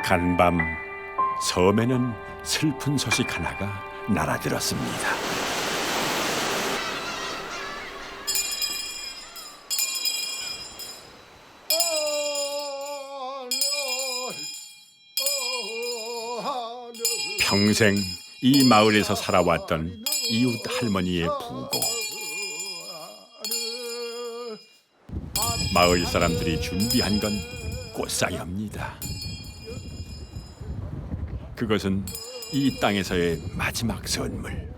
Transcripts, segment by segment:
간밤 섬에는 슬픈 소식 하나가 날아들었습니다. 평생 이 마을에서 살아왔던 이웃 할머니의 부고. 마을 사람들이 준비한 건 꽃상여입니다. 그것은 이 땅에서의 마지막 선물.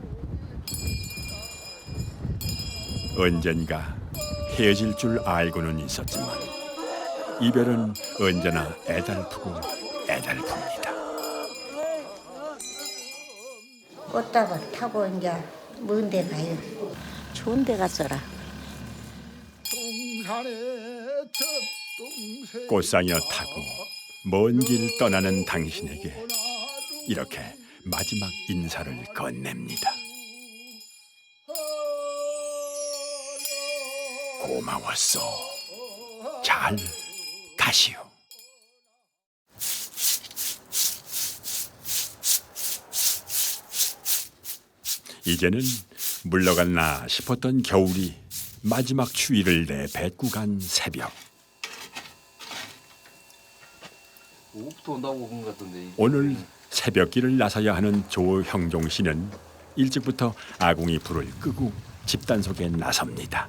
언젠가 헤어질 줄 알고는 있었지만 이별은 언제나 애달프고 애달픕니다. 꽃다발 타고 이제 먼 데 가요. 좋은 데 갔어라. 꽃상여 타고 먼 길 떠나는 당신에게 이렇게 마지막 인사를 건넵니다. 고마웠어. 잘 가시오. 이제는 물러갔나 싶었던 겨울이 마지막 추위를 내뱉고 간 새벽. 오후부터 온다고 그런 것 같던데. 오늘 새벽길을 나서야 하는 조형종 씨는 일찍부터 아궁이 불을 끄고 집단 속에 나섭니다.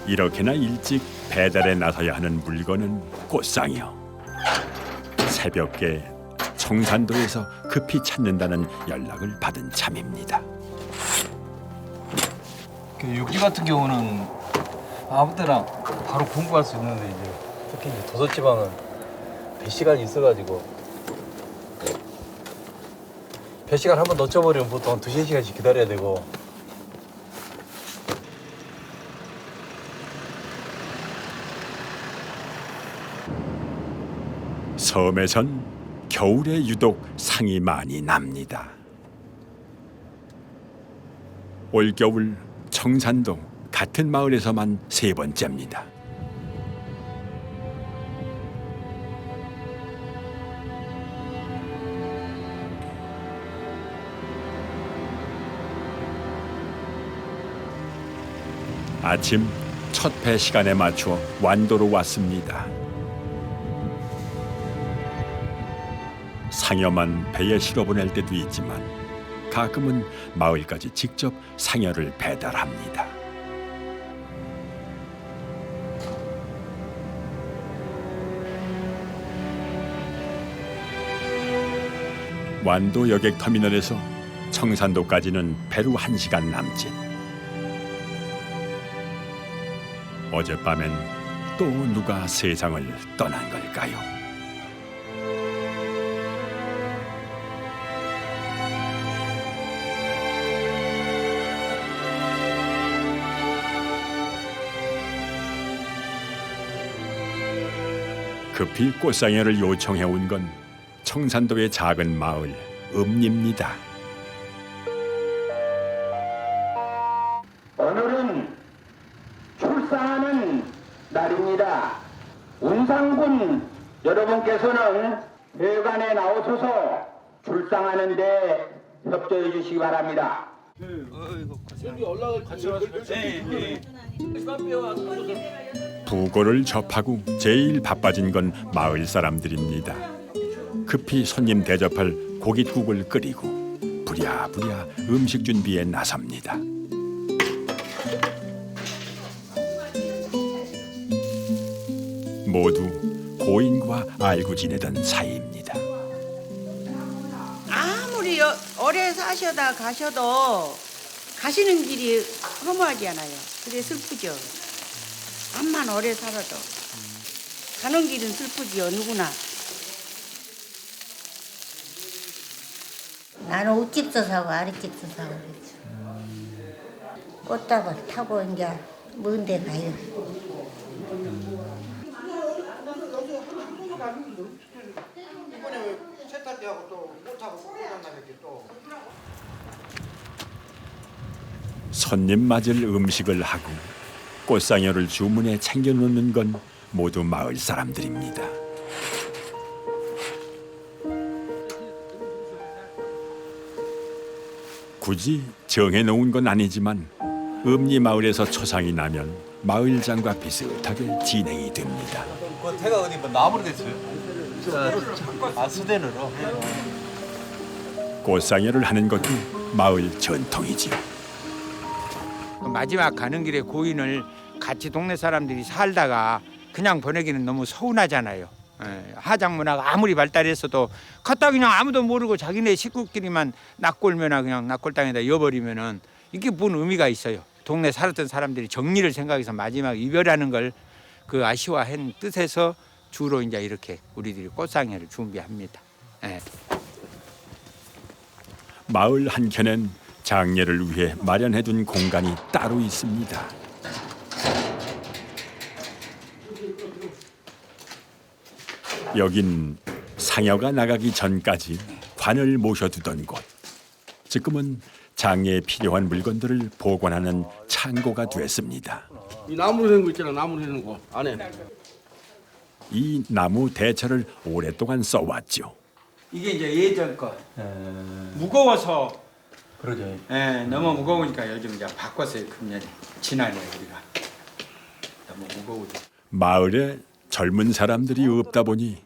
이렇게나 일찍 배달에 나서야 하는 물건은 꽃상이요. 새벽에 청산도에서 급히 찾는다는 연락을 받은 참입니다. 여기 같은 경우는 아무 때나 바로 공부할 수 있는데 이제 특히 이제 도서지방은 배 시간이 있어가지고 배 시간 한 번 놓쳐버리면 보통 2~3시간씩 기다려야 되고. 섬에선 겨울에 유독 상이 많이 납니다. 올겨울 청산도 같은 마을에서만 3번째입니다. 아침 첫 배 시간에 맞춰 완도로 왔습니다. 상여만 배에 실어보낼 때도 있지만 가끔은 마을까지 직접 상여를 배달합니다. 완도 여객터미널에서 청산도까지는 배로 1시간 남짓. 어젯밤엔 또 누가 세상을 떠난 걸까요? 급히 꽃상여를 요청해온 건 청산도의 작은 마을 읍리입니다. 오늘은 출산하는 날입니다. 운상군 여러분께서는 회관에 나오셔서 출산하는 데 협조해 주시기 바랍니다. 부고를 접하고 제일 바빠진 건 마을 사람들입니다. 급히 손님 대접할 고깃국을 끓이고 부랴부랴 음식 준비에 나섭니다. 모두 고인과 알고 지내던 사이입니다. 아무리 오래 사셔다 가셔도 가시는 길이 허무하지 않아요. 그래 슬프죠. 암만 오래 살아도 가는 길은 슬프지요. 누구나. 나는 웃집도 사고 아랫집도 사고 그랬죠. 꽃다발 타고 이제 먼 데 가요. 이번에 세탁기하고 또 못하고 고장나겠지 또. 손님 맞을 음식을 하고 꽃상여를 주문에 챙겨놓는 건 모두 마을 사람들입니다. 굳이 정해놓은 건 아니지만 읍리 마을에서 초상이 나면 마을장과 비슷하게 진행이 됩니다. 그 태가 어디 뭐 나무로 됐어요? 수den으로. 꽃상여를 하는 것도 마을 전통이지요. 마지막 가는 길에 고인을 같이 동네 사람들이 살다가 그냥 보내기는 너무 서운하잖아요. 하장 문화가 아무리 발달했어도 갔다 그냥 아무도 모르고 자기네 식구끼리만 납골면하 그냥 납골 땅에다 이어버리면은 이게 뭔 의미가 있어요. 동네 살았던 사람들이 정리를 생각해서 마지막 이별하는 걸 그 아쉬워한 뜻에서 주로 이제 이렇게 우리들이 꽃상회를 준비합니다. 마을 한켠엔 장례를 위해 마련해둔 공간이 따로 있습니다. 여긴 상여가 나가기 전까지 관을 모셔두던 곳. 지금은 장례에 필요한 물건들을 보관하는 창고가 됐습니다. 이 나무로 된 거 있잖아. 나무로 된 거 안에. 이 나무 대처를 오랫동안 써왔죠. 이게 이제 예전 거 무거워서 그러죠. 너무 무거우니까 요즘 이제 바꿨어요. 금년에 지난해 우리가 너무 무거워서. 마을에 젊은 사람들이 없다 보니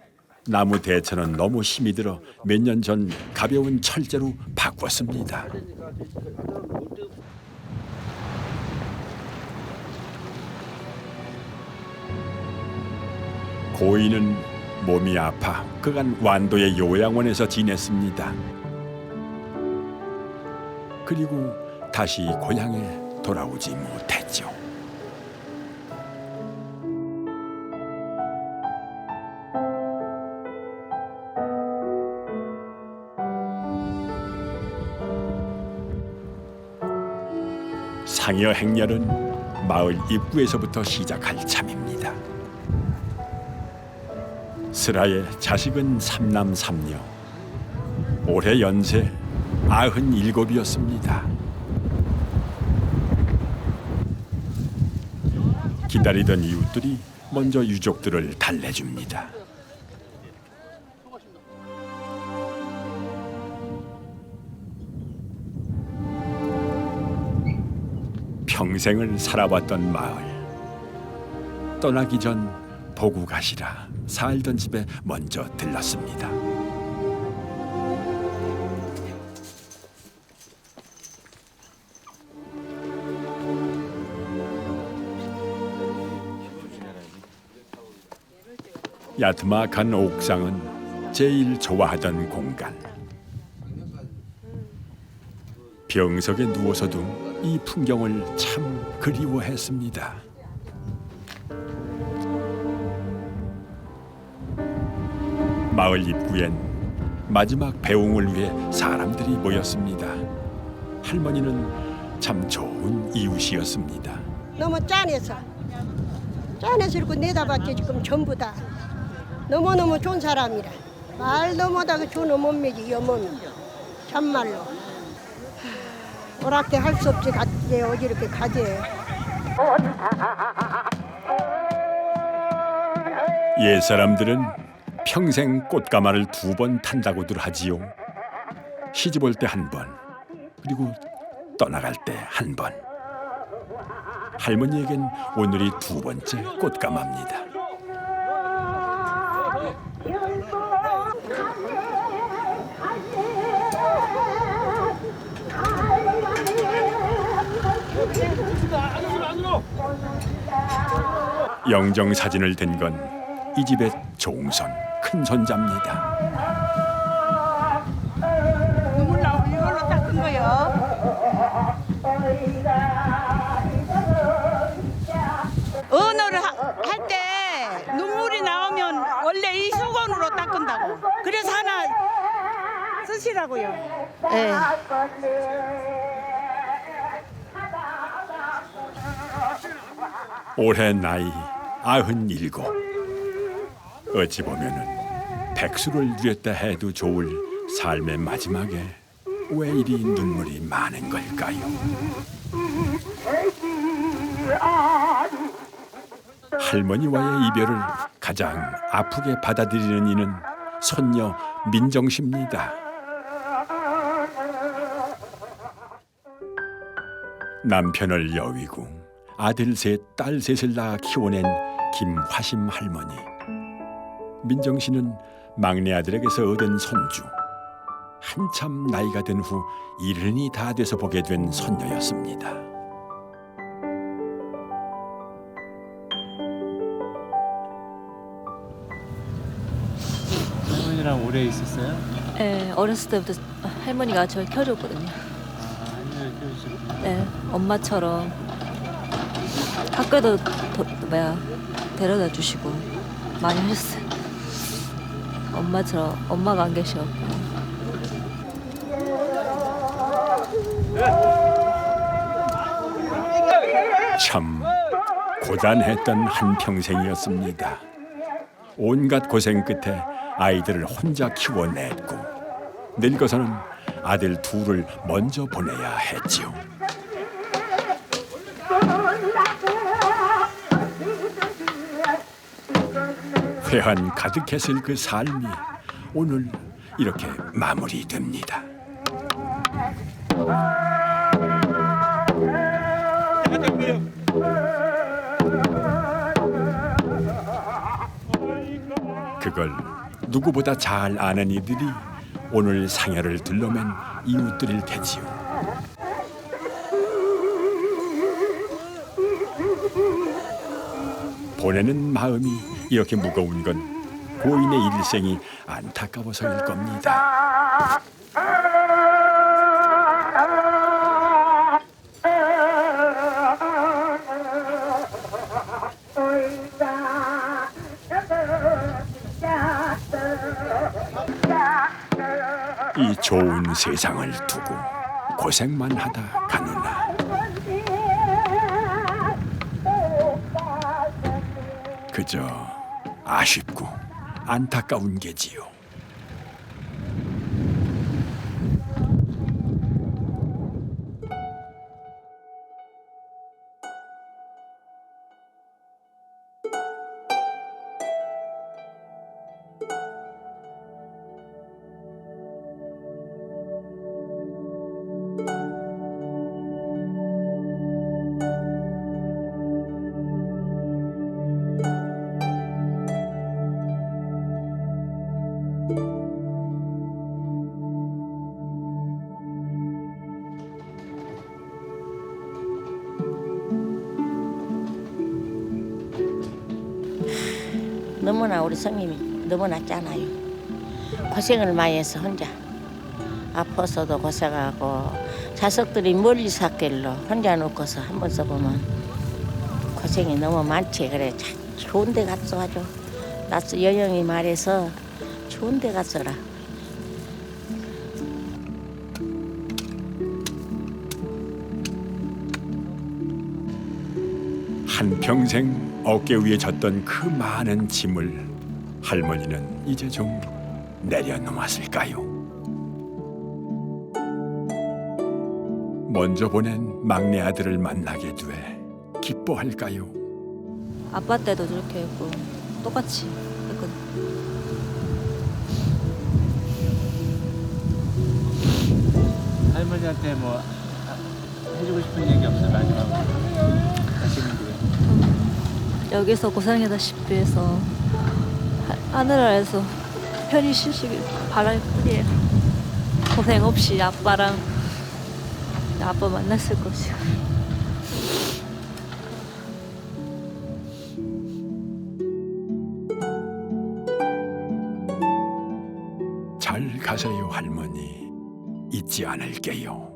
나무 대처는 너무 힘이 들어 몇 년 전 가벼운 철제로 바꿨습니다. 고인은 몸이 아파 그간 완도의 요양원에서 지냈습니다. 그리고 다시 고향에 돌아오지 못했죠. 상여 행렬은 마을 입구에서부터 시작할 참입니다. 슬하의 자식은 삼남 삼녀. 올해 연세 97이었습니다. 기다리던 이웃들이 먼저 유족들을 달래줍니다. 평생을 살아왔던 마을. 떠나기 전 보고 가시라 살던 집에 먼저 들렀습니다. 야트막한 옥상은 제일 좋아하던 공간. 병석에 누워서도 이 풍경을 참 그리워했습니다. 마을 입구엔 마지막 배웅을 위해 사람들이 모였습니다. 할머니는 참 좋은 이웃이었습니다. 너무 짠해서 이렇게 내다봤지 지금 전부 다. 너무너무 좋은 사람이라. 말도 못하고 좋은 어머니지 이 어머니. 참말로. 오락대 할 수 없이 갔지 어디 이렇게 가지. 옛 사람들은 평생 꽃가마를 2번 탄다고들 하지요. 시집 올 때 1번, 그리고 떠나갈 때 1번. 할머니에겐 오늘이 2번째 꽃가마입니다. 영정 사진을 든 건 이 집의 종손 큰 손자입니다. 눈물 나오면 이걸로 닦은 거요. 언어를 할 때 눈물이 나오면 원래 이 수건으로 닦은다고. 그래서 하나 쓰시라고요. 네. 올해 나이 97. 어찌 보면은 백수를 누렸다 해도 좋을 삶의 마지막에 왜 이리 눈물이 많은 걸까요? 할머니와의 이별을 가장 아프게 받아들이는 이는 손녀 민정 씨입니다. 남편을 여위고 아들 셋, 딸 셋을 낳아 키워낸 김화심 할머니. 민정 씨는 막내 아들에게서 얻은 손주. 한참 나이가 든 후 70이 다 돼서 보게 된 손녀였습니다. 할머니랑 오래 있었어요? 네, 어렸을 때부터 할머니가 저를 키워줬거든요. 아, 할머니를 키워주셨구나. 네, 엄마처럼 학교도 데려다 주시고 많이 하셨어요. 엄마처럼 엄마가 안 계셔갖고. 참 고단했던 한평생이었습니다. 온갖 고생 끝에 아이들을 혼자 키워냈고 늙어서는 아들 둘을 먼저 보내야 했지요. 회한 가득했을 그 삶이 오늘 이렇게 마무리됩니다. 그걸 누구보다 잘 아는 이들이 오늘 상여를 둘러맨 이웃들일 테지요. 보내는 마음이 이렇게 무거운 건 고인의 일생이 안타까워서일 겁니다. 이 좋은 세상을 두고 고생만 하다 가누나 그저 아쉽고 안타까운 게지요. 너무나 우리 성님이 너무나 짜나요. 고생을 많이 해서 혼자 아파서도 고생하고 자식들이 멀리 샀길로 혼자 놓고서 한 번 써보면 고생이 너무 많지. 그래 좋은 데 갔어 아주. 나서 여영이 말해서 좋은 데 갔어라. 한평생 어깨 위에 졌던 그 많은 짐을 할머니는 이제 좀 내려놓았을까요? 먼저 보낸 막내 아들을 만나게 돼 기뻐할까요? 아빠 때도 저렇게 했고 똑같이 했거든. 할머니한테 뭐 해주고 싶은 얘기 없어요? 마지막으로 하시는 게. 여기서 고생하다시피 해서 하늘아래서 편히 쉬시길 바랄 뿐이에요. 고생 없이 아빠 만났을 것이고. 잘 가세요 할머니. 잊지 않을게요.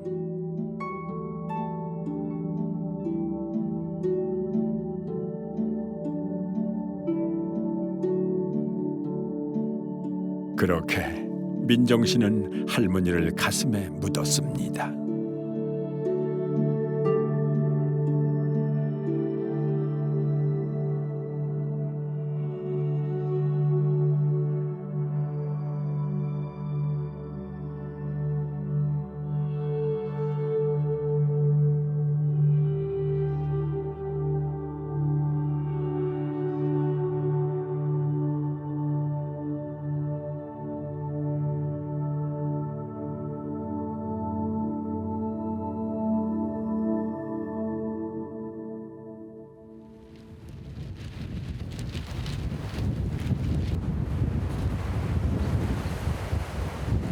그렇게 민정 씨는 할머니를 가슴에 묻었습니다.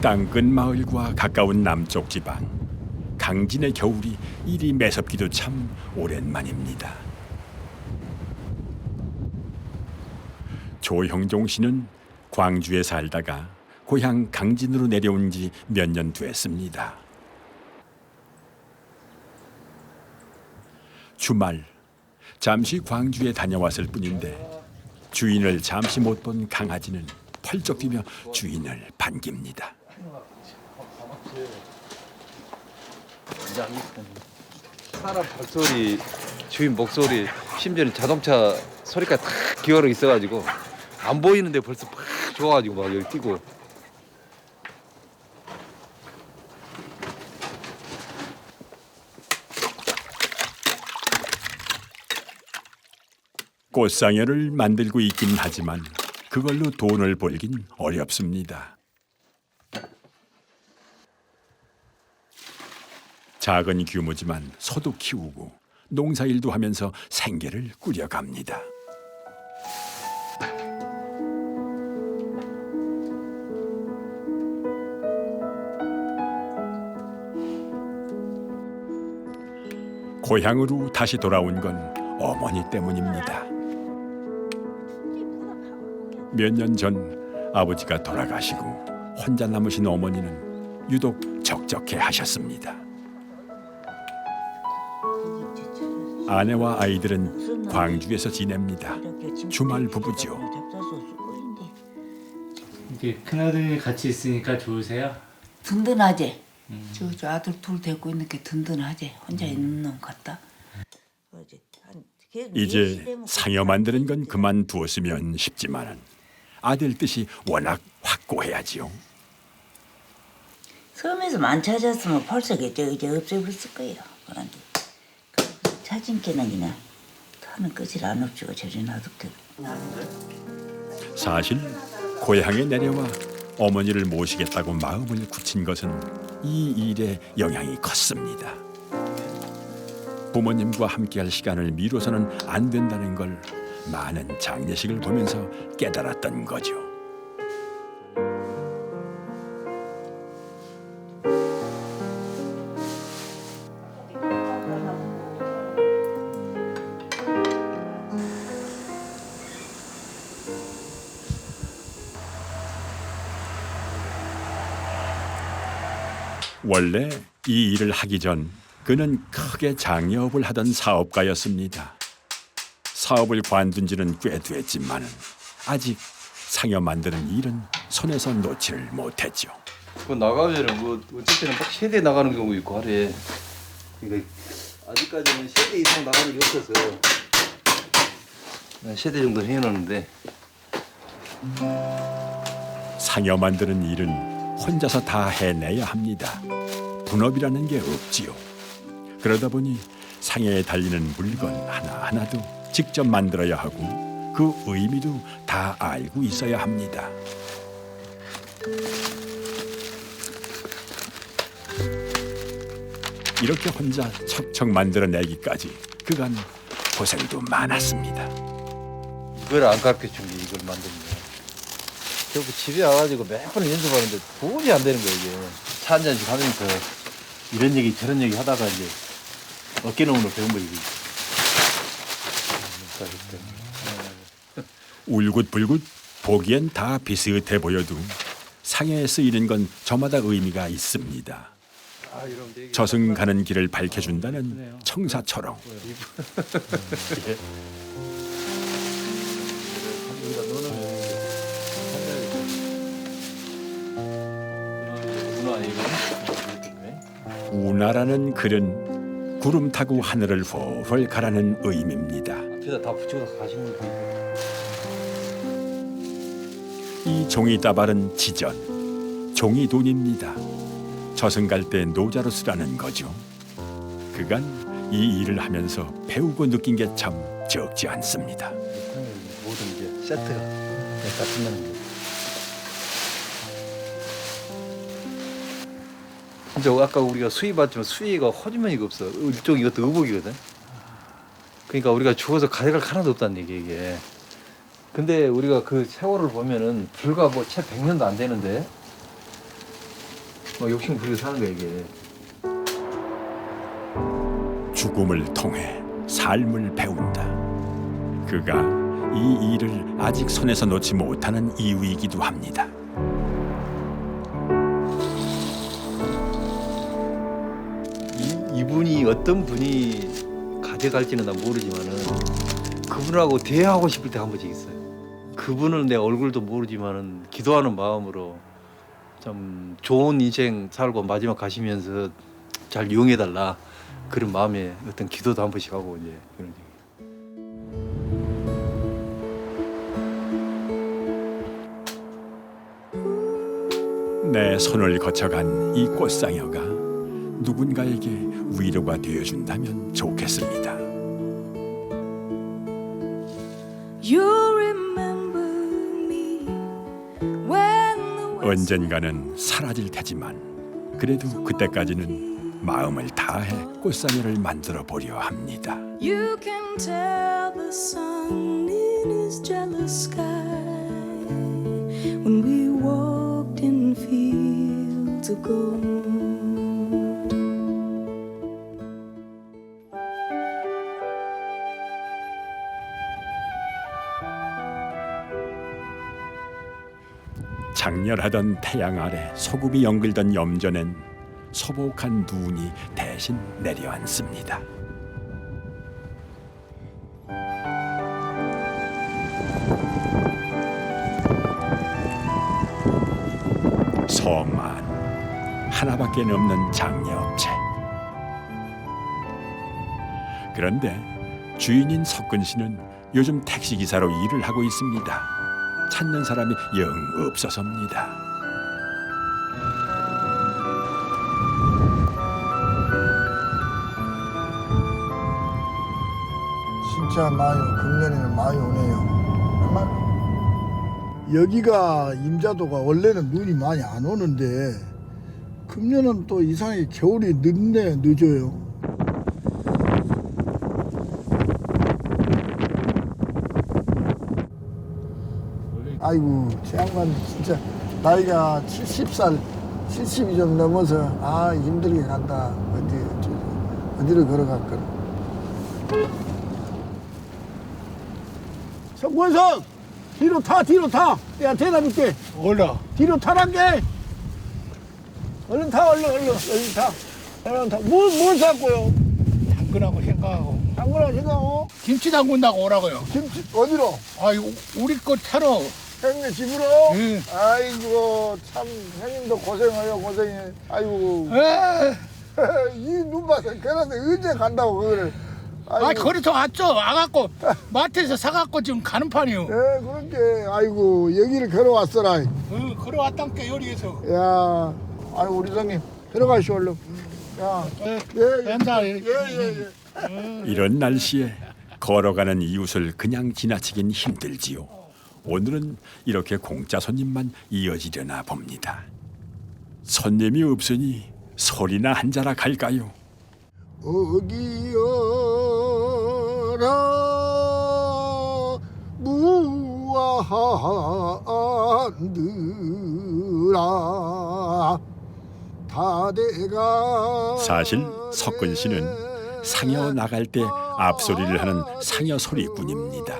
땅끝 마을과 가까운 남쪽 지방 강진의 겨울이 이리 매섭기도 참 오랜만입니다. 조형종 씨는 광주에 살다가 고향 강진으로 내려온 지 몇 년 됐습니다. 주말 잠시 광주에 다녀왔을 뿐인데 주인을 잠시 못 본 강아지는 펄쩍 뛰며 주인을 반깁니다. 사람 발소리, 주인 목소리, 심지어는 자동차 소리까지 다 기어로 있어가지고 안 보이는데 벌써 팍 좋아가지고 막 여기 뛰고. 꽃상여를 만들고 있긴 하지만 그걸로 돈을 벌긴 어렵습니다. 작은 규모지만 소도 키우고 농사일도 하면서 생계를 꾸려갑니다. 고향으로 다시 돌아온 건 어머니 때문입니다. 몇 년 전 아버지가 돌아가시고 혼자 남으신 어머니는 유독 적적해 하셨습니다. 아내와 아이들은 광주에서 지냅니다. 주말 부부죠. 이게 큰아들이 같이 있으니까 좋으세요? 든든하지. 저 아들 둘 데리고 있는 게 든든하지. 혼자 있는 놈 같다. 이제 상여 만드는 건 그만두었으면 싶지만 아들 뜻이 워낙 확고해야지요. 섬에서 안 찾았으면 벌써 이제 없애버렸을 거예요. 그런데 찾은 게는 그냥 타는 끝을 안 없지고 저리 놔둘게. 사실 고향에 내려와 어머니를 모시겠다고 마음을 굳힌 것은 이 일에 영향이 컸습니다. 부모님과 함께할 시간을 미뤄서는 안 된다는 걸 많은 장례식을 보면서 깨달았던 거죠. 원래 이 일을 하기 전 그는 크게 장려업을 하던 사업가였습니다. 사업을 관둔 지는 꽤 됐지만 아직 상여 만드는 일은 손에서 놓지를 못했죠. 그 나가면은 뭐 어쨌든 막 세대 나가는 경우 있고 하래. 그러니까 아직까지는 세대 이상 나가는 게 없어서 세대 정도 해놓는데. 상여 만드는 일은 혼자서 다 해내야 합니다. 분업이라는 게 없지요. 그러다 보니 상여에 달리는 물건 하나하나도 직접 만들어야 하고 그 의미도 다 알고 있어야 합니다. 이렇게 혼자 척척 만들어내기까지 그간 고생도 많았습니다. 이걸 안 가르쳐준 게 이걸 만드는 거야. 결국 집에 와가지고 몇 번 연습하는데 도저히 안 되는 거야 이게. 차 한 잔씩 하면서 이런 얘기 저런 얘기 하다가 이제 어깨너머로 배운 거지. 울긋불긋 보기엔 다 비슷해 보여도 상여에 쓰이는 건 저마다 의미가 있습니다. 저승 가는 길을 밝혀준다는 청사처럼 우나라는 글은 구름 타고 하늘을 훨훨 가라는 의미입니다. 앞에다 다 붙여서 가시는 거예요. 이 종이 따발은 지전, 종이 돈입니다. 저승 갈 때 노자로 쓰라는 거죠. 그간 이 일을 하면서 배우고 느낀 게 참 적지 않습니다. 모든 게 세트가 다 끝나는 게. 이제 아까 우리가 수의 봤지만 수의가 허주머니가 없어. 일종 이것도 의복이거든. 그러니까 우리가 죽어서 가져갈 하나도 없다는 얘기 이게. 근데 우리가 그 세월을 보면은 불과 뭐 채 100년도 안 되는데 막 욕심 부리고 사는 거야 이게. 죽음을 통해 삶을 배운다. 그가 이 일을 아직 손에서 놓지 못하는 이유이기도 합니다. 이분이 어떤 분이 가져갈지는 난 모르지만은 그분하고 대화하고 싶을 때 한 번씩 있어요. 그분은 내 얼굴도 모르지만은 기도하는 마음으로 참 좋은 인생 살고 마지막 가시면서 잘 이용해달라 그런 마음에 어떤 기도도 한 번씩 하고 이제 그런 얘기. 내 손을 거쳐간 이 꽃상여가 누군가에게 위로가 되어준다면 좋겠습니다. 언젠가는 사라질 테지만 그래도 그때까지는 마음을 다해 꽃상여를 만들어 보려 합니다. You can tell the sun in his jealous sky when we walked in fields of gold. 장렬하던 태양 아래 소금이 연글던 염전엔 소복한 눈이 대신 내려앉습니다. 성안 하나밖에 없는 장례업체. 그런데 주인인 석근 씨는 요즘 택시기사로 일을 하고 있습니다. 찾는 사람이 영 없어서입니다. 진짜 많이 금년에는 많이 오네요. 정말 여기가 임자도가 원래는 눈이 많이 안 오는데 금년은 또 이상하게 겨울이 늦어요. 아이고 제 양반 진짜 나이가 70살 70이 좀 넘어서 힘들게 간다. 어디를 걸어갔거든. 석권석 뒤로 타. 내가 대답할게. 올라. 뒤로 타란게. 얼른 타. 뭘 샀고요? 당근하고 생각하고. 김치 담근다고 오라고요. 김치 어디로? 우리 거 타러. 형님 집으로? 응. 아이고 참 형님도 고생해. 아이고. 이 눈 봐서 그런데 언제 간다고 그거를. 거기서 와갖고 마트에서 사갖고 지금 가는 판이요. 그렇게 아이고 여기를 걸어왔어라. 걸어왔단께 요리해서. 야, 우리 형님 들어가시오 얼른. 야, 이런 날씨에 걸어가는 이웃을 그냥 지나치긴 힘들지요. 오늘은 이렇게 공짜 손님만 이어지려나 봅니다. 손님이 없으니 소리나 한자락 할까요? 어기여라 무한들아 다대가. 사실 석근 씨는 상여 나갈 때 앞소리를 하는 상여 소리꾼입니다.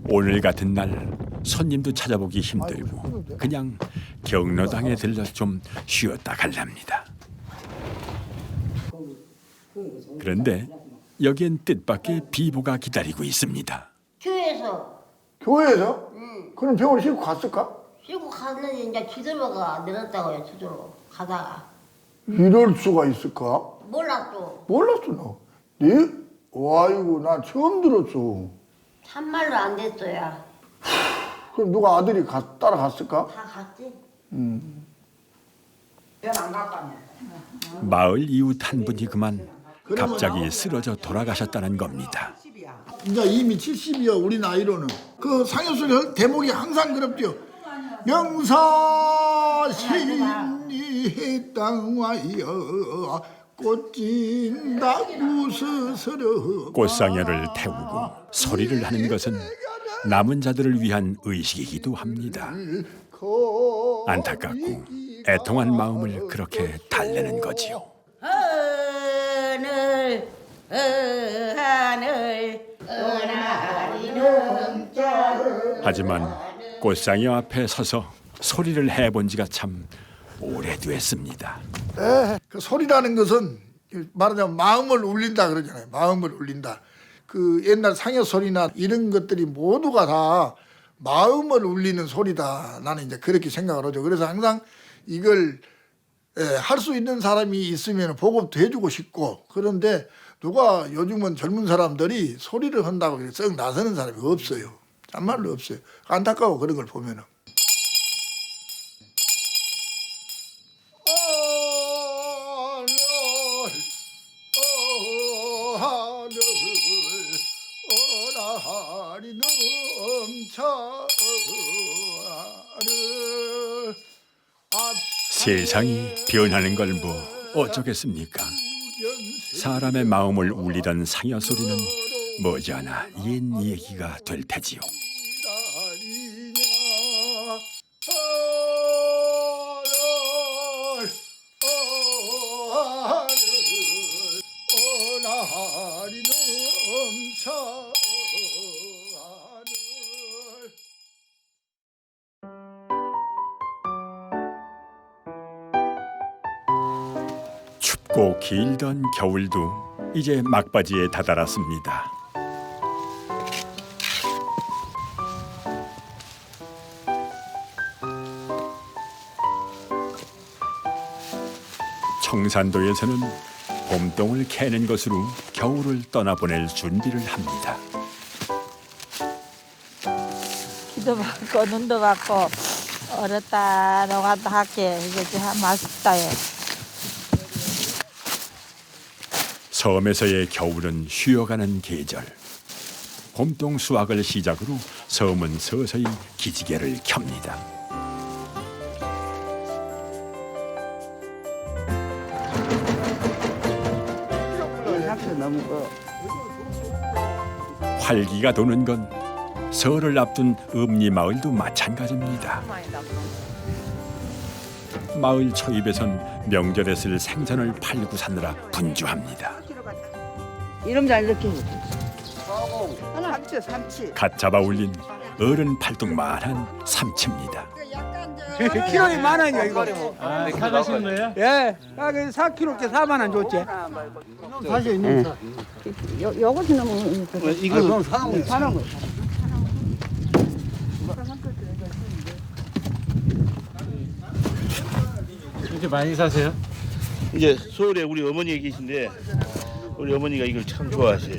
오늘 같은 날 손님도 찾아보기 힘들고 그냥 경로당에 들러 좀 쉬었다 갈랍니다. 그런데 여기엔 뜻밖의 비보가 기다리고 있습니다. 교회에서? 응. 그럼 병원에 싣고 갔을까? 싣고 갔는데 이제 기도료가 늘었다고요. 저절로 가다가. 이럴 수가 있을까? 몰랐어 너? 네? 아이고 나 처음 들었어. 참말로 안 됐어요. 그럼 누가 아들이 따라갔을까? 다 갔지. 마을 이웃 한 분이 그만 갑자기 쓰러져 돌아가셨다는 겁니다. 이제 이미 70이요 우리 나이로는. 그 상여소리 대목이 항상 그럽죠. 명사신이 땅와여 꽃진다 우스스러. 꽃상여를 태우고 소리를 하는 것은 남은 자들을 위한 의식이기도 합니다. 안타깝고 애통한 마음을 그렇게 달래는 거지요. 하늘 은하리 넘쳐. 하지만 꽃상이 앞에 서서 소리를 해본 지가 참 오래됐습니다. 그 소리라는 것은 말하자면 마음을 울린다 그러잖아요. 마음을 울린다. 그 옛날 상여 소리나 이런 것들이 모두가 다 마음을 울리는 소리다. 나는 이제 그렇게 생각을 하죠. 그래서 항상 이걸 할 수 있는 사람이 있으면 보급도 해주고 싶고, 그런데 누가 요즘은 젊은 사람들이 소리를 한다고 썩 나서는 사람이 없어요. 참말로 없어요. 안타까워 그런 걸 보면은. 세상이 변하는 걸 뭐 어쩌겠습니까? 사람의 마음을 울리던 상여 소리는 머지않아 옛 얘기가 될 테지요. 춥고 길던 겨울도 이제 막바지에 다다랐습니다. 청산도에서는 봄동을 캐는 것으로 겨울을 떠나보낼 준비를 합니다. 기도 받고 눈도 받고 어렸다 너갔다 할게 이게 참 맛있다. 섬에서의 겨울은 쉬어가는 계절. 봄동 수확을 시작으로 섬은 서서히 기지개를 켭니다. 활기가 도는 건 설을 앞둔 읍리 마을도 마찬가지입니다. 마을 초입에선 명절에 쓸 생선을 팔고 사느라 분주합니다. 이름 잘 이렇게 삼치 갓 잡아 올린 어른 팔뚝만한 삼치입니다. 키로에 10,000원이요 이거. 사가신 거예요? 예, 4kg째 4만 원 줬지. 사실 있는 사. 요것이 너무 이거 사는 거. 이렇게 많이 사세요? 이제 서울에 우리 어머니가 계신데 우리 어머니가 이걸 참 좋아하세요.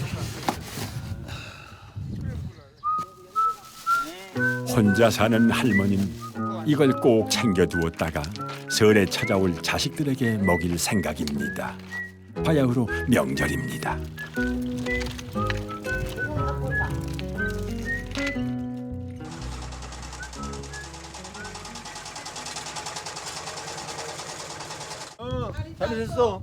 혼자 사는 할머니는 이걸 꼭 챙겨두었다가 설에 찾아올 자식들에게 먹일 생각입니다. 바야흐로 명절입니다. 잘했어.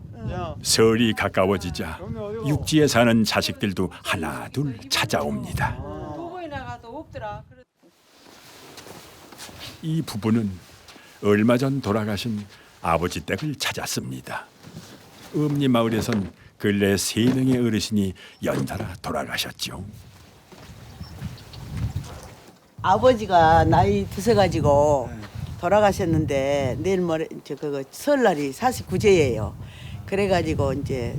설이 가까워지자 육지에 사는 자식들도 하나 둘 찾아옵니다. 이 부부는 얼마 전 돌아가신 아버지 댁을 찾았습니다. 읍리 마을에선 근래 3명의 어르신이 연달아 돌아가셨죠. 아버지가 나이 드셔가지고 돌아가셨는데 내일 모레 설날이 49제예요. 그래가지고 이제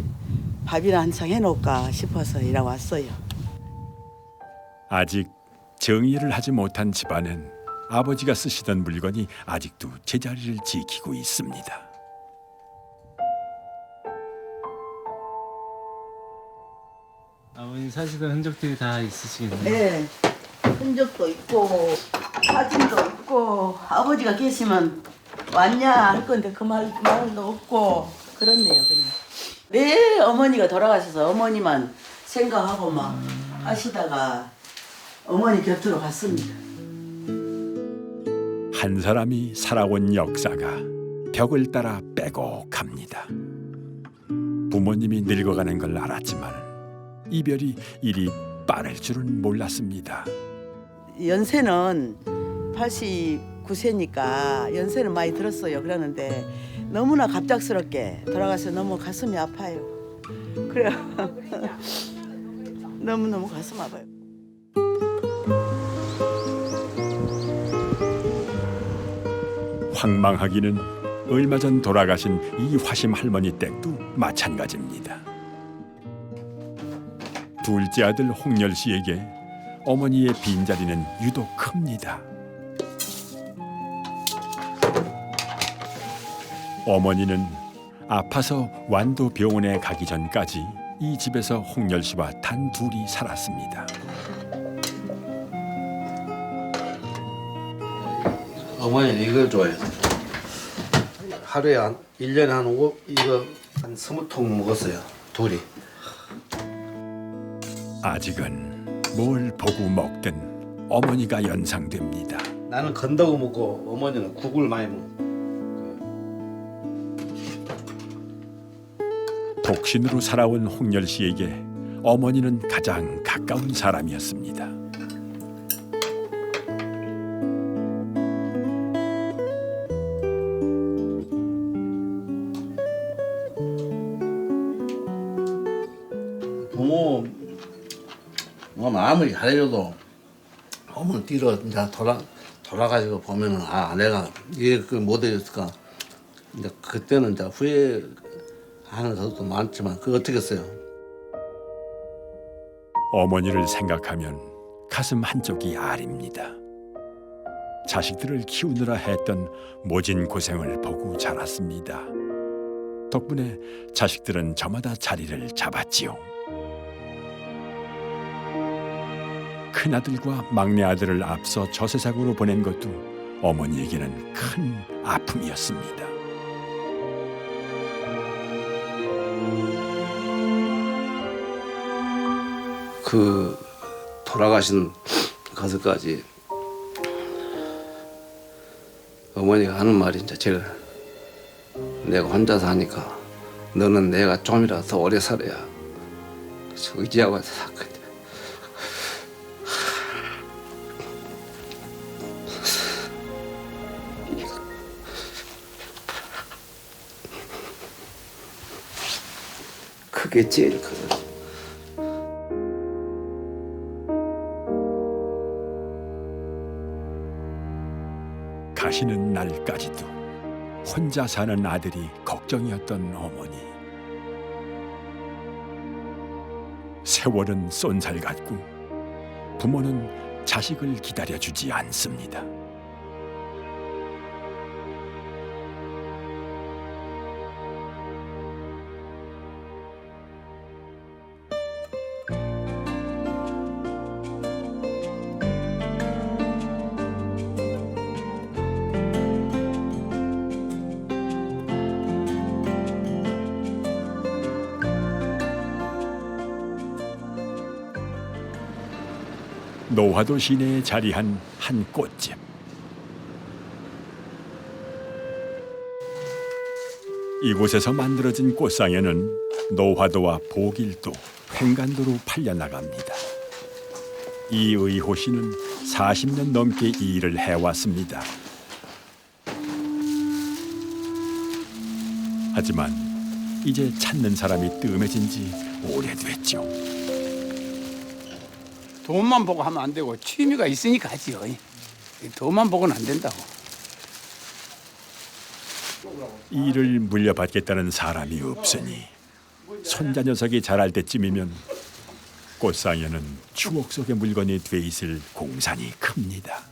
밥이나 한 상 해놓을까 싶어서 일하고 왔어요. 아직 정리를 하지 못한 집안엔 아버지가 쓰시던 물건이 아직도 제자리를 지키고 있습니다. 아버님 사시던 흔적들이 다 있으시겠네요. 네, 흔적도 있고 사진도 있고 아버지가 계시면 왔냐 할 건데 그 말도 없고 그렇네요 그냥. 네, 어머니가 돌아가셔서 어머니만 생각하고 막 하시다가 어머니 곁으로 갔습니다. 한 사람이 살아온 역사가 벽을 따라 빼곡합니다. 부모님이 늙어가는 걸 알았지만 이별이 이리 빠를 줄은 몰랐습니다. 연세는 89세니까 연세는 많이 들었어요. 그러는데 너무나 갑작스럽게 돌아가서 너무 가슴이 아파요. 그래요. 너무너무 가슴 아파요. 황망하기는 얼마 전 돌아가신 이 화심 할머니 댁도 마찬가지입니다. 둘째 아들 홍열 씨에게 어머니의 빈자리는 유독 큽니다. 어머니는 아파서 완도 병원에 가기 전까지 이 집에서 홍열 씨와 단 둘이 살았습니다. 어머니는 이걸 좋아해요. 하루에 1년에 이거 한 20통 먹었어요. 둘이. 아직은 뭘 보고 먹든 어머니가 연상됩니다. 나는 건더구 먹고 어머니는 국을 많이 먹어. 독신으로 살아온 홍열 씨에게 어머니는 가장 가까운 사람이었습니다. 부모 아무리 잘해줘도 어머니 뒤로 이제 돌아가지고 보면은 내가 이게 못 해줬을까. 이제 그때는 이제 후회하는 것도 많지만 그거 어떻게 했어요? 어머니를 생각하면 가슴 한쪽이 아립니다. 자식들을 키우느라 했던 모진 고생을 보고 자랐습니다. 덕분에 자식들은 저마다 자리를 잡았지요. 큰아들과 막내아들을 앞서 저 세상으로 보낸 것도 어머니에게는 큰 아픔이었습니다. 그 돌아가신 것까지 어머니가 하는 말이 이제 제가 내가 혼자 사니까 너는 내가 좀이라도 더 오래 살아야 의지하고 살거든. 그게 제일 큰. 가시는 날까지도 혼자 사는 아들이 걱정이었던 어머니. 세월은 쏜살 같고 부모는 자식을 기다려주지 않습니다. 노화도 시내에 자리한 한 꽃집. 이곳에서 만들어진 꽃상에는 노화도와 보길도, 횡간도로 팔려나갑니다. 이의호 씨는 40년 넘게 이 일을 해왔습니다. 하지만 이제 찾는 사람이 뜸해진 지 오래됐죠. 돈만 보고 하면 안 되고 취미가 있으니까 하지요. 돈만 보고는 안 된다고. 이 일을 물려받겠다는 사람이 없으니 손자 녀석이 자랄 때쯤이면 꽃상에는 추억 속의 물건이 돼 있을 공산이 큽니다.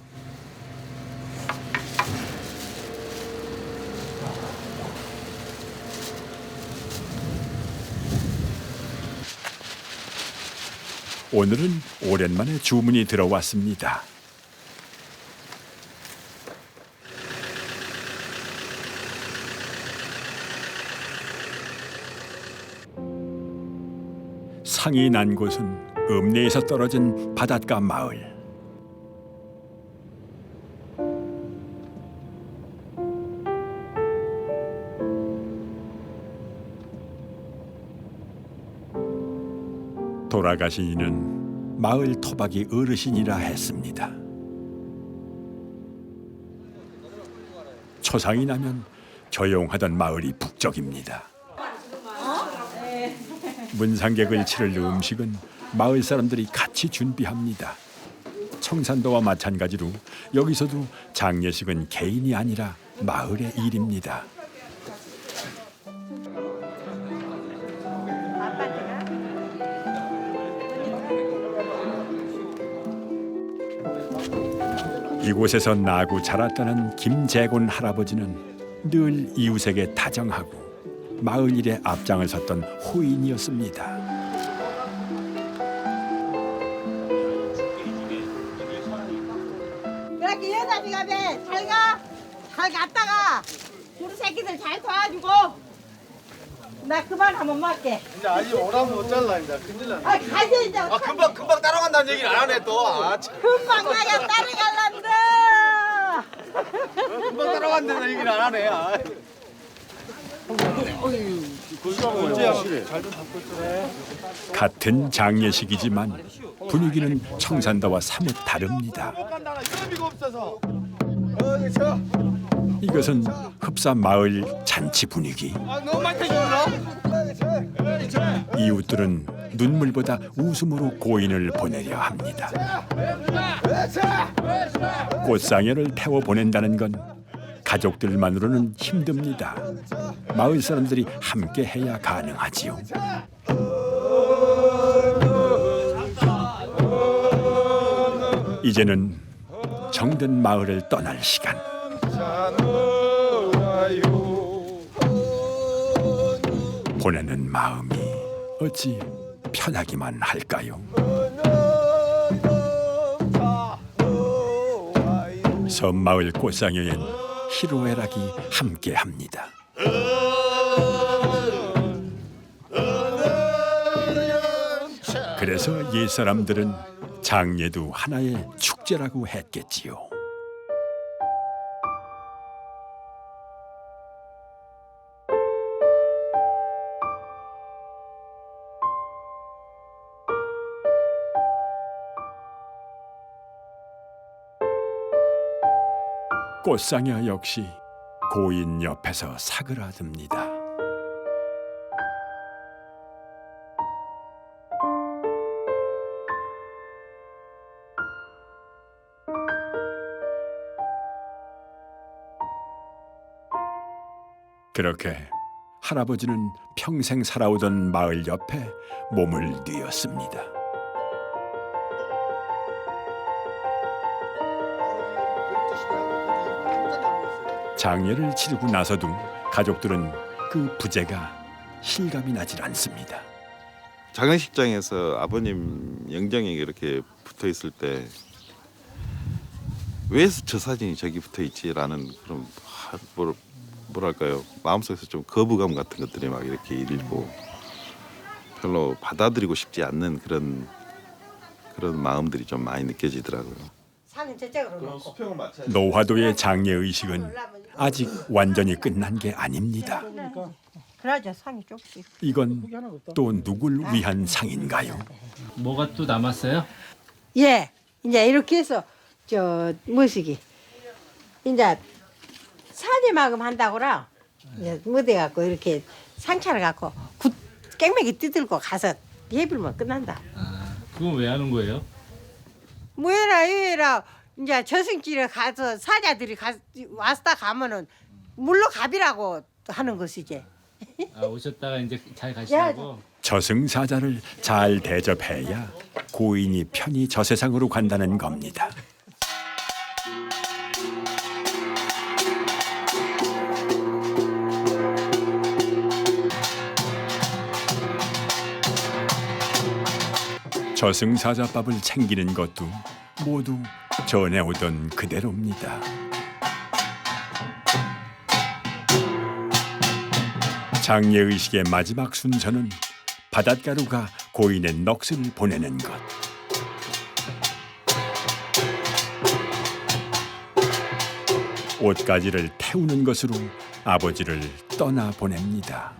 오늘은 오랜만에 주문이 들어왔습니다. 상이 난 곳은 읍내에서 떨어진 바닷가 마을. 돌아가신 이는 마을 토박이 어르신이라 했습니다. 초상이 나면 조용하던 마을이 북적입니다. 문상객을 치를 음식은 마을 사람들이 같이 준비합니다. 청산도와 마찬가지로 여기서도 장례식은 개인이 아니라 마을의 일입니다. 이곳에서 나고 자랐다는 김재곤 할아버지는 늘 이웃에게 다정하고 마을 일에 앞장을 섰던 호인이었습니다. 그렇게 여자비가 잘 갔다가 우리 새끼들 잘 도와주고 나 그만 한번 맞게. 이제 아직 오라면 못 잘라 이제 큰일 났네. 아 가지 이제. 금방 따라간다는 얘기를 안 하네 또. 금방 나가 따라갈란다. 금방 따라간다는 얘기를 안 하네. 같은 장례식이지만 분위기는 청산도와 사뭇 다릅니다. 이것은 흡사 마을 잔치 분위기. 이웃들은 눈물보다 웃음으로 고인을 보내려 합니다. 꽃상여를 태워 보낸다는 건 가족들만으로는 힘듭니다. 마을 사람들이 함께 해야 가능하지요. 이제는 정든 마을을 떠날 시간. 보내는 마음이 어찌 편하기만 할까요? 섬마을 꽃상여엔 희로애락이 함께합니다. 그래서 옛사람들은 장례도 하나의 축제라고 했겠지요. 꽃상여 역시 고인 옆에서 사그라듭니다. 그렇게 할아버지는 평생 살아오던 마을 옆에 몸을 뉘었습니다. 장례를 치르고 나서도 가족들은 그 부재가 실감이 나질 않습니다. 장례식장에서 아버님 영정이 이렇게 붙어 있을 때 왜 저 사진이 저기 붙어 있지라는 그런 뭐랄까요, 마음속에서 좀 거부감 같은 것들이 막 이렇게 일고 별로 받아들이고 싶지 않는 그런 마음들이 좀 많이 느껴지더라고요. 노화도의 장례 의식은 아직 완전히 끝난 게 아닙니다. 그러죠, 상이 조금씩. 이건 또 누굴 위한 상인가요? 뭐가 또 남았어요? 예, 이제 이렇게 해서 뭐시기 이제 사제마금 한다고라 이제 무대 갖고 이렇게 상차를 갖고 깽매기 뜯들고 가서 예불면 끝난다. 그건 왜 하는 거예요? 뭐해라 이제 저승길에 가서 사자들이 왔다 가면은 물로 갑이라고 하는 것이지. 오셨다가 이제 잘 가시라고. 저승사자를 잘 대접해야 고인이 편히 저 세상으로 간다는 겁니다. 저승사자밥을 챙기는 것도 모두 전해오던 그대로입니다. 장례의식의 마지막 순서는 바닷가루가 고인의 넋을 보내는 것. 옷가지를 태우는 것으로 아버지를 떠나보냅니다.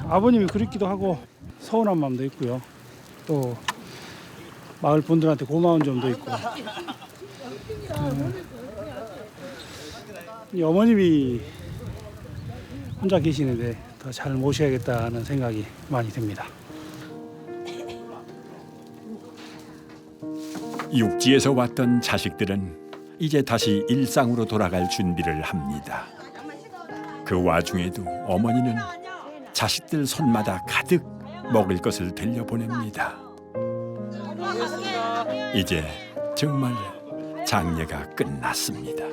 아버님이 그립기도 하고 서운한 마음도 있고요. 또 마을 분들한테 고마운 점도 있고 이 어머님이 혼자 계시는데 더 잘 모셔야겠다는 생각이 많이 듭니다. 육지에서 왔던 자식들은 이제 다시 일상으로 돌아갈 준비를 합니다. 그 와중에도 어머니는 자식들 손마다 가득 먹을 것을 들려보냅니다. 이제 정말 장례가 끝났습니다.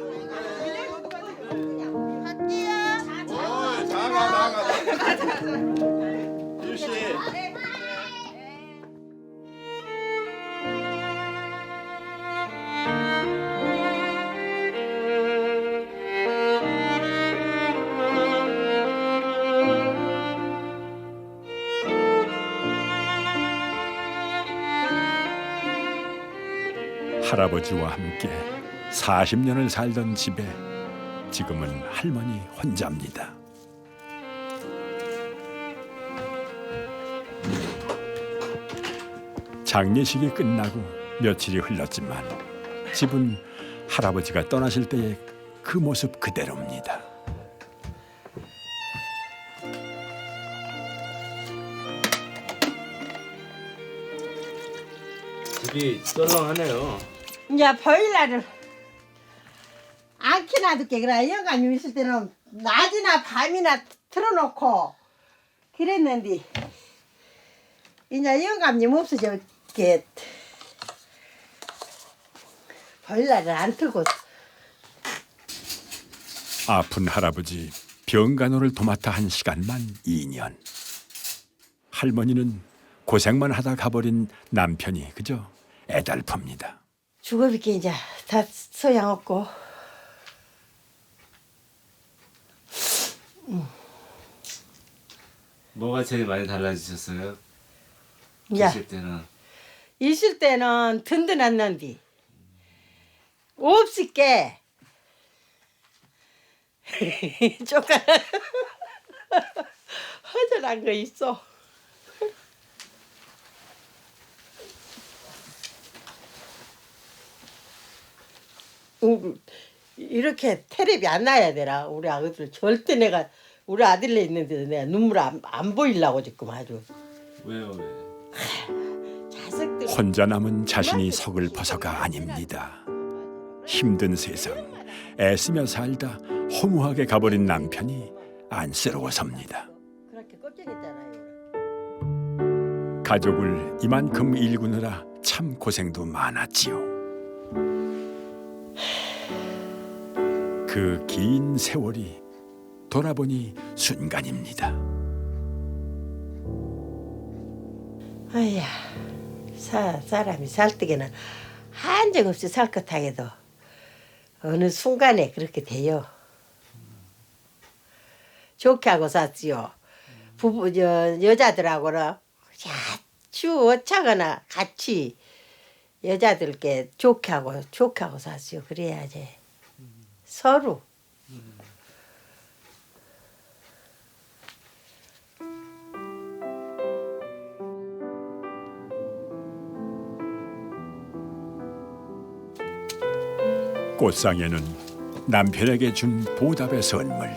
할아버지와 함께 40년을 살던 집에 지금은 할머니 혼자입니다. 장례식이 끝나고 며칠이 흘렀지만 집은 할아버지가 떠나실 때의 그 모습 그대로입니다. 집이 썰렁하네요. 이제 보일러를 안 켜놔둘게. 그래 영감님 있을 때는 낮이나 밤이나 틀어놓고 그랬는데 이제 영감님 없어졌게 보일러를 안 틀고. 아픈 할아버지 병간호를 도맡아 한 시간만 2년. 할머니는 고생만 하다 가버린 남편이 그저 애달픕니다. 죽어비게 이제 다 소양없고. 뭐가 제일 많이 달라지셨어요? 야. 있을 때는 있을 때는 든든했는데 없을게 조금 허전한 거 있어. 이렇게 텔레비 안 놔야 되나 우리 아들. 절대 내가 우리 아들네 있는데 내가 눈물 안 보이려고 지금 아주. 왜요? 혼자 남은 자신이 서글퍼서가 아닙니다. 힘든 세상 애쓰며 살다 허무하게 가버린 남편이 안쓰러워섭니다. 그렇게 걱정했잖아요. 가족을 이만큼 일구느라 참 고생도 많았지요. 그 긴 세월이 돌아보니 순간입니다. 아야, 사람이 살 때에는 한적없이 살 것 하게도 어느 순간에 그렇게 돼요. 좋게 하고 샀지요. 여자들하고는 아주 어차거나 같이 여자들께 좋게 하고 샀지요. 그래야지 서로. 꽃상에는 남편에게 준 보답의 선물.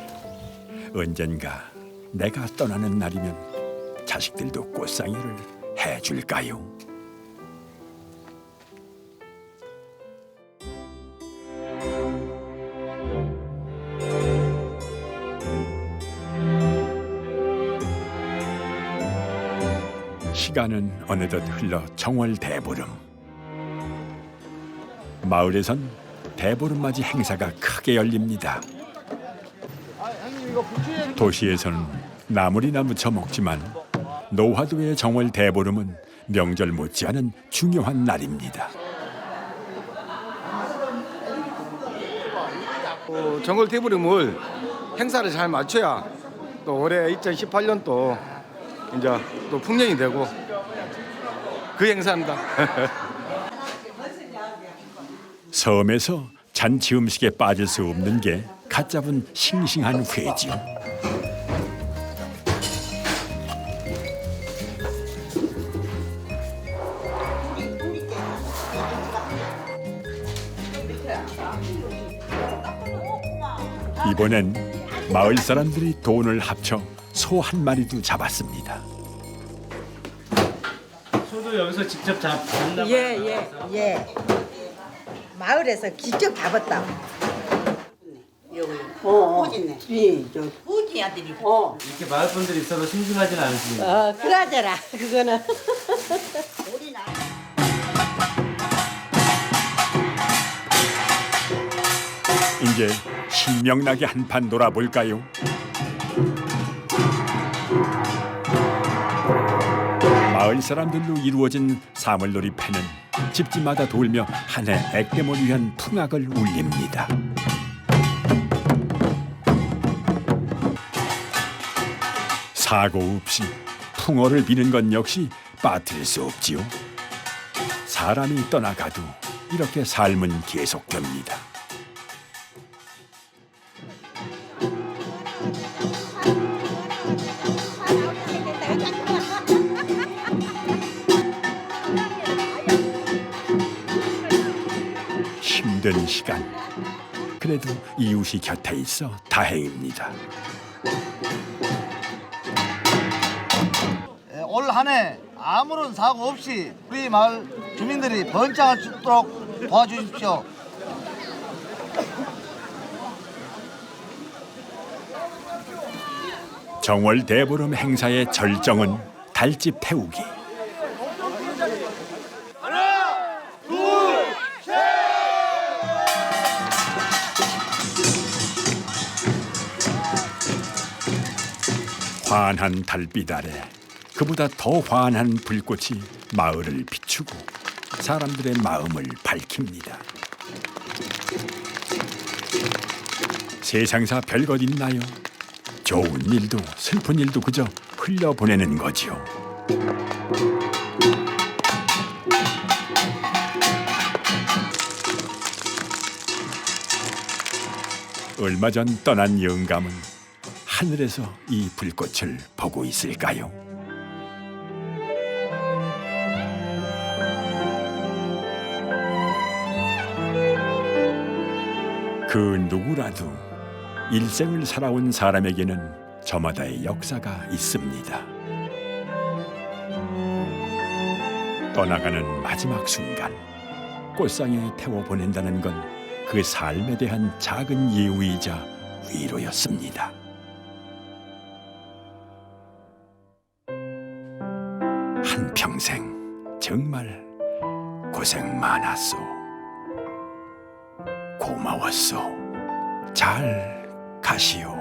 언젠가 내가 떠나는 날이면 자식들도 꽃상이를 해줄까요? 시간은 어느덧 흘러 정월 대보름. 마을에선 대보름맞이 행사가 크게 열립니다. 도시에서는 나물이나 무쳐 먹지만 노화도의 정월 대보름은 명절 못지않은 중요한 날입니다. 정월 대보름을 행사를 잘 맞춰야 또 올해 2018년도 이제 또 풍년이 되고 그 행사입니다. 섬에서 잔치 음식에 빠질 수 없는 게 갓 잡은 싱싱한 회지요. 이번엔 마을 사람들이 돈을 합쳐 소 한 마리도 잡았습니다. 소도 여기서 직접 잡는다. 예. 마을에서 직접 잡았다. 꾸짖네. 꾸짖 아들이. 이렇게 마을 분들이 있어도 심심하진 않습니다. 그러더라. 그거는. 이제 신명나게 한판 놀아볼까요? 마을 사람들로 이루어진 사물놀이 패는 집집마다 돌며 한 해 액땜을 위한 풍악을 울립니다. 사고 없이 풍어를 비는 건 역시 빠뜨릴 수 없지요. 사람이 떠나가도 이렇게 삶은 계속됩니다. 힘든 시간, 그래도 이웃이 곁에 있어 다행입니다. 올 한 해 아무런 사고 없이 우리 마을 주민들이 번창할 수 있도록 도와주십시오. 정월 대보름 행사의 절정은 달집 태우기. 환한 달빛 아래 그보다 더 환한 불꽃이 마을을 비추고 사람들의 마음을 밝힙니다. 세상사 별것 있나요? 좋은 일도 슬픈 일도 그저 흘려보내는 거지요. 얼마 전 떠난 영감은 하늘에서 이 불꽃을 보고 있을까요? 그 누구라도 일생을 살아온 사람에게는 저마다의 역사가 있습니다. 떠나가는 마지막 순간, 꽃상에 태워보낸다는 건 그 삶에 대한 작은 예우이자 위로였습니다. 한평생 정말 고생 많았소. 고마웠소. 잘 가시오.